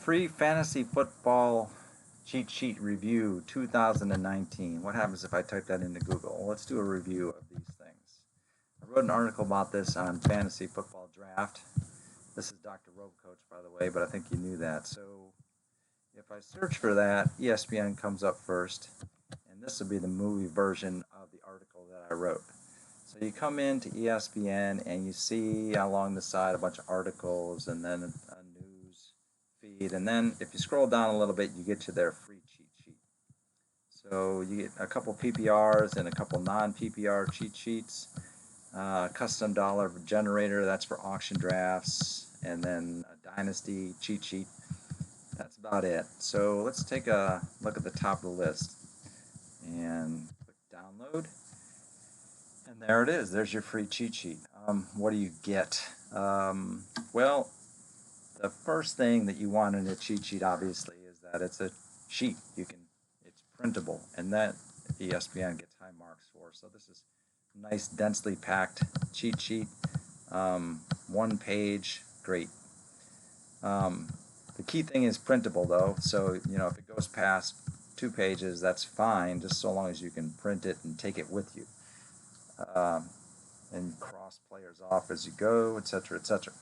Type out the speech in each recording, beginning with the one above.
Free fantasy football cheat sheet review 2019. What happens if I type that into Google? Well, let's do a review of these things. I wrote an article about this on Fantasy Football Draft. This is Dr. Robecoach, by the way, but I think you knew that. So if I search for that, ESPN comes up first, and this will be the movie version of the article that I wrote. So you come into ESPN and you see along the side a bunch of articles and then a news feed. And then if you scroll down a little bit, you get to their free cheat sheet. So you get a couple PPRs and a couple non-PPR cheat sheets. Custom dollar generator, that's for auction drafts. And then a dynasty cheat sheet. That's about it. So let's take a look at the top of the list and click download. And there it is. There's your free cheat sheet. What do you get? Well, the first thing that you want in a cheat sheet, obviously, is that it's a sheet. It's printable, and that ESPN gets high marks for. So this is a nice, densely packed cheat sheet. One page, great. The key thing is printable, though. So if it goes past 2 pages, that's fine, just so long as you can print it and take it with you. And cross players off as you go, etc., etc.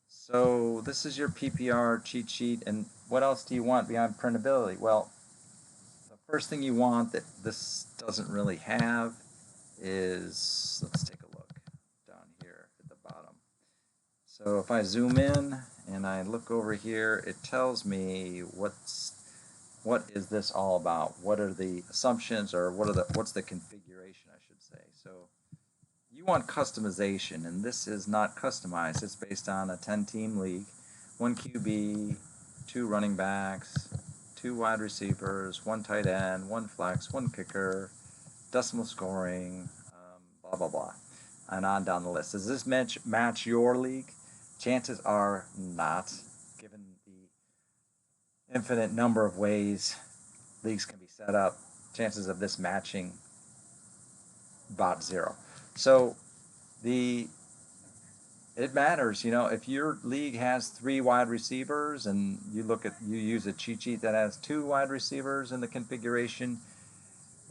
So this is your PPR cheat sheet, and what else do you want beyond printability? Well, the first thing you want that this doesn't really have is, let's take a look down here at the bottom. So if I zoom in and I look over here, it tells me what is this all about? What are the assumptions, or what's the configuration, I should say. So you want customization, and this is not customized. It's based on a 10-team league, 1 QB, 2 running backs, 2 wide receivers, 1 tight end, 1 flex, 1 kicker, decimal scoring, blah, blah, blah, and on down the list. Does this match your league? Chances are not, given the infinite number of ways leagues can be set up. Chances of this matching, about 0. So it matters, if your league has 3 wide receivers and you use a cheat sheet that has 2 wide receivers in the configuration,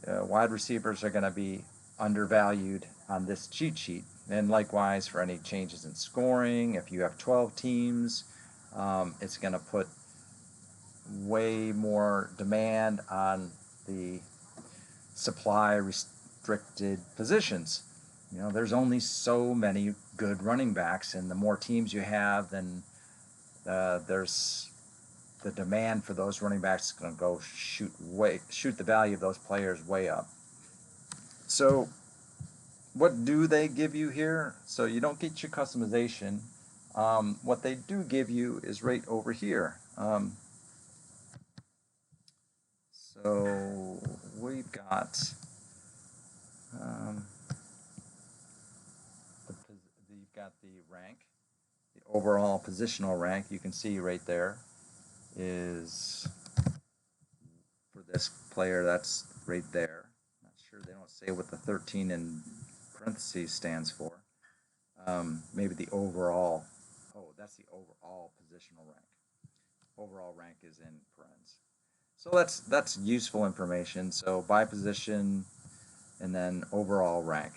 wide receivers are going to be undervalued on this cheat sheet. And likewise for any changes in scoring, if you have 12 teams, it's going to put way more demand on the supply restricted positions. There's only so many good running backs, and the more teams you have, then there's the demand for those running backs is going to go shoot the value of those players way up. So what do they give you here? So you don't get your customization. What they do give you is right over here. So we've got you've got the rank, the overall positional rank. You can see right there is for this player. That's right there. Not sure, they don't say what the 13 in parentheses stands for. Maybe the overall. Oh, that's the overall positional rank. Overall rank is in parentheses. So that's useful information. So by position, and then overall rank,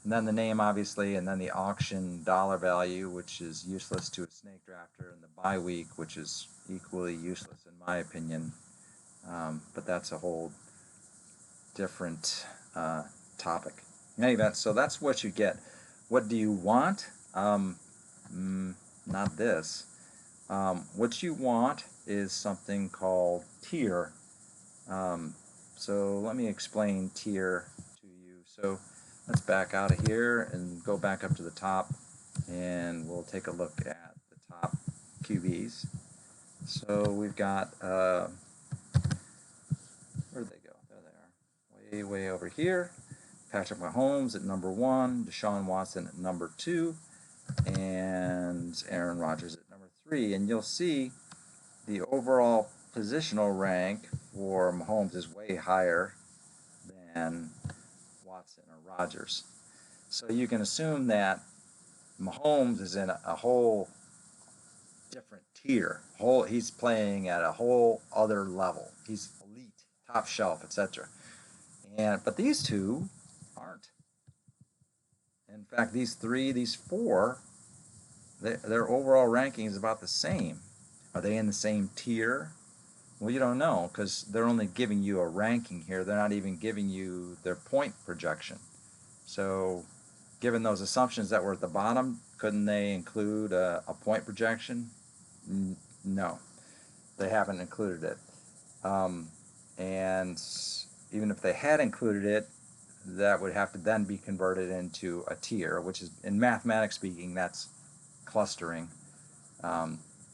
and then the name, obviously, and then the auction dollar value, which is useless to a snake drafter, and the bye week, which is equally useless in my opinion. But that's a whole different topic. In any event, so that's what you get. What do you want? Not this. What you want is something called tier. So let me explain tier to you. So let's back out of here and go back up to the top, and we'll take a look at the top QBs. So we've got, where'd they go? There they are. Way over here. Patrick Mahomes at number 1, Deshaun Watson at number 2, and Aaron Rodgers at number 3. And you'll see the overall positional rank for Mahomes is way higher than Watson or Rodgers. So you can assume that Mahomes is in a whole different tier. He's playing at a whole other level. He's elite, top shelf, etc. But these two aren't. In fact, these four, their overall ranking is about the same. Are they in the same tier? Well, you don't know because they're only giving you a ranking here. They're not even giving you their point projection. So, given those assumptions that were at the bottom, couldn't they include a point projection? No, they haven't included it. And even if they had included it, that would have to then be converted into a tier, which is, in mathematics speaking, that's clustering.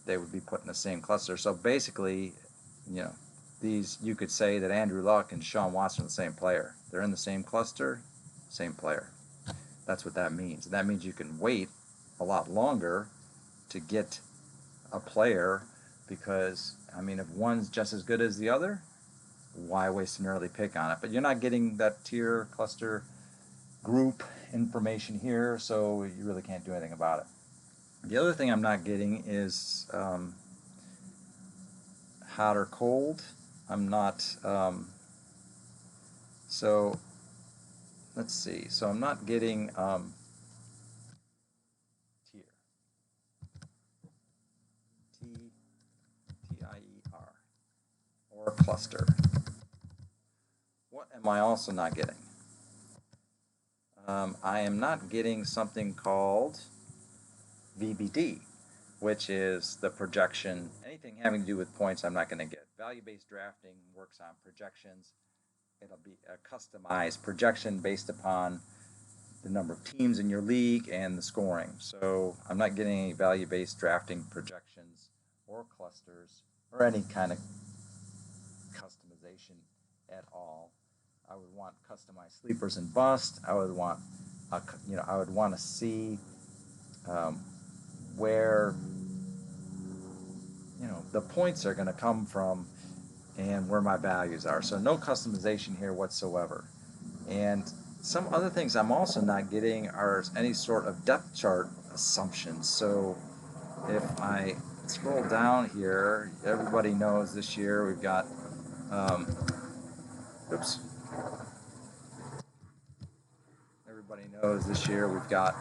They would be put in the same cluster. So basically, you could say that Andrew Luck and Sean Watson are the same player. They're in the same cluster, same player. That's what that means. And that means you can wait a lot longer to get a player because, if one's just as good as the other, why waste an early pick on it? But you're not getting that tier, cluster, group information here, so you really can't do anything about it. The other thing I'm not getting is hot or cold. I'm not, so let's see. So I'm not getting tier. T-I-E-R. Or cluster. What am I also not getting? I am not getting something called VBD, which is the projection. Anything having to do with points I'm not going to get. Value-based drafting works on projections. It'll be a customized projection based upon the number of teams in your league and the scoring. So I'm not getting any value-based drafting projections or clusters or any kind of customization at all. I would want customized sleepers and bust. I would want, I would want to see where the points are going to come from and where my values are. So no customization here whatsoever. And some other things I'm also not getting are any sort of depth chart assumptions. So if I scroll down here, everybody knows this year we've got everybody knows this year we've got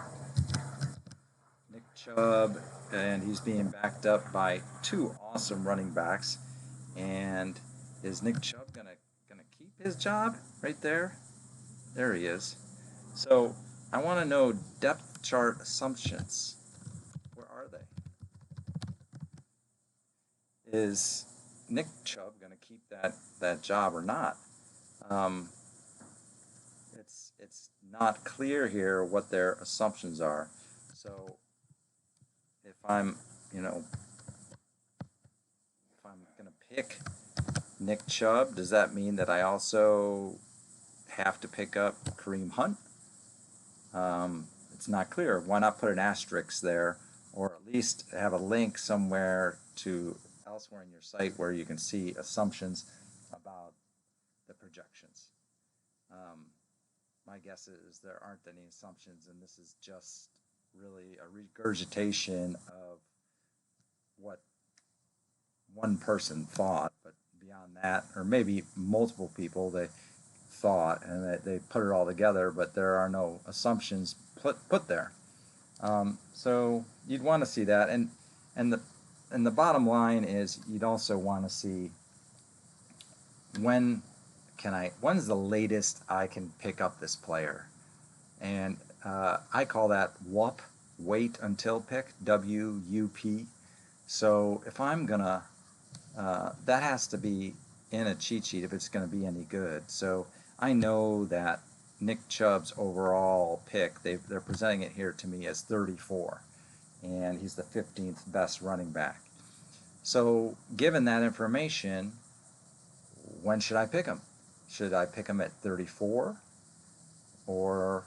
Nick Chubb, and he's being backed up by two awesome running backs. And is Nick Chubb gonna keep his job right there? There he is. So I want to know depth chart assumptions. Where are they? Is Nick Chubb going to keep that job or not? It's not clear here what their assumptions are. So if I'm going to pick Nick Chubb, does that mean that I also have to pick up Kareem Hunt? It's not clear. Why not put an asterisk there, or at least have a link somewhere to elsewhere in your site where you can see assumptions about the projections. My guess is there aren't any assumptions, and this is just really a regurgitation of what one person thought, but beyond that, or maybe multiple people, they thought and they put it all together, but there are no assumptions put there. So you'd want to see that, and the bottom line is you'd also want to see when's the latest I can pick up this player, and I call that WUP, wait until pick, WUP. So if I'm gonna, that has to be in a cheat sheet if it's going to be any good. So I know that Nick Chubb's overall pick, they're presenting it here to me as 34, and he's the 15th best running back. So given that information, when should I pick him? Should I pick him at 34? Or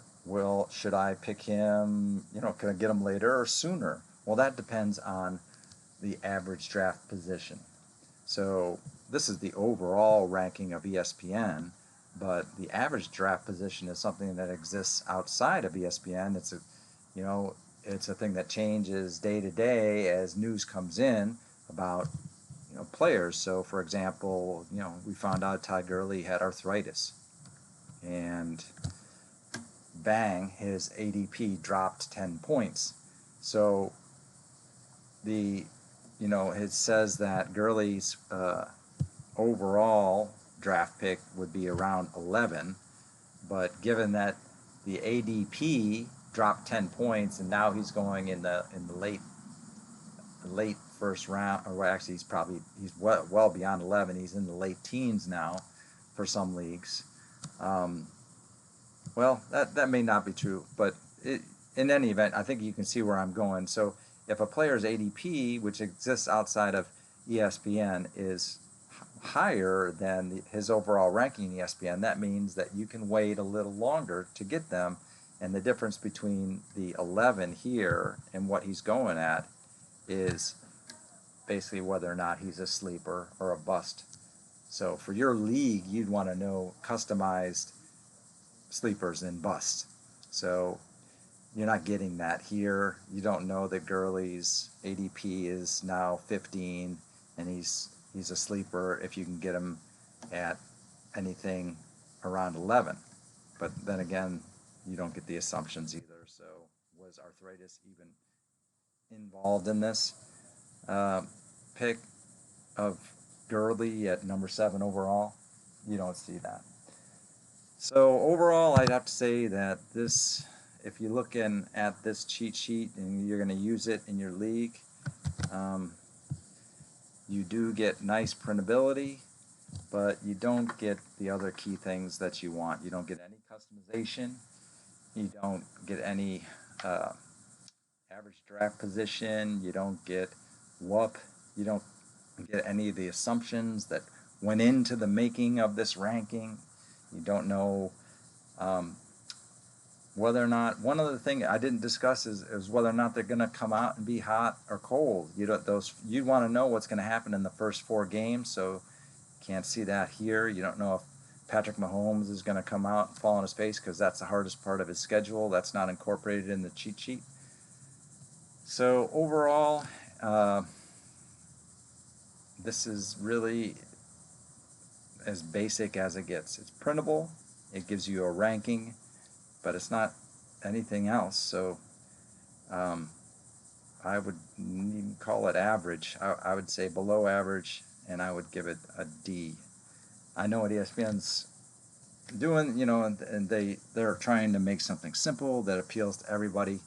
should I pick him, can I get him later or sooner? Well, that depends on the average draft position. So this is the overall ranking of ESPN, but the average draft position is something that exists outside of ESPN. It's it's a thing that changes day to day as news comes in about players. So, for example, we found out Todd Gurley had arthritis, and bang, his ADP dropped 10 points. So it says that Gurley's overall draft pick would be around 11, but given that the ADP dropped 10 points and now he's going in the late first round, or actually he's well beyond 11. He's in the late teens now for some leagues. Well, that may not be true, but in any event, I think you can see where I'm going. So if a player's ADP, which exists outside of ESPN, is higher than his overall ranking in ESPN, that means that you can wait a little longer to get them. And the difference between the 11 here and what he's going at is basically whether or not he's a sleeper or a bust. So for your league, you'd want to know customized sleepers and busts. So you're not getting that here. You don't know that Gurley's ADP is now 15 and he's a sleeper if you can get him at anything around 11. But then again, you don't get the assumptions either. So was arthritis even involved in this pick of Gurley at number 7 overall? You don't see that. So overall, I'd have to say that this, if you're looking at this cheat sheet and you're going to use it in your league, you do get nice printability, but you don't get the other key things that you want. You don't get any customization. You don't get any average draft position. You don't get WUP. You don't get any of the assumptions that went into the making of this ranking. You don't know whether or not, one other thing I didn't discuss is whether or not they're going to come out and be hot or cold. You want to know what's going to happen in the first 4 games, so you can't see that here. You don't know if Patrick Mahomes is going to come out and fall on his face because that's the hardest part of his schedule. That's not incorporated in the cheat sheet. So overall, this is really as basic as it gets. It's printable. It gives you a ranking, but it's not anything else. So I would even call it average. I would say below average, and I would give it a D. I know what ESPN's doing, and they're trying to make something simple that appeals to everybody.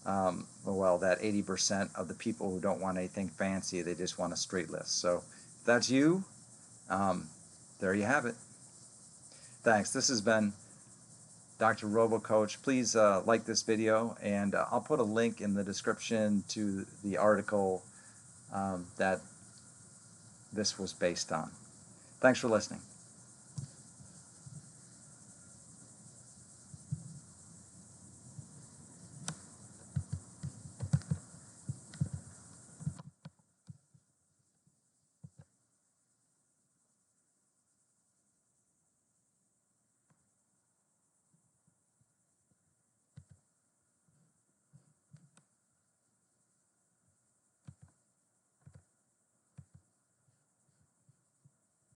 Well, that 80% of the people who don't want anything fancy, they just want a straight list. So if that's you, there you have it. Thanks. This has been Dr. RoboCoach. Please like this video, and I'll put a link in the description to the article that this was based on. Thanks for listening.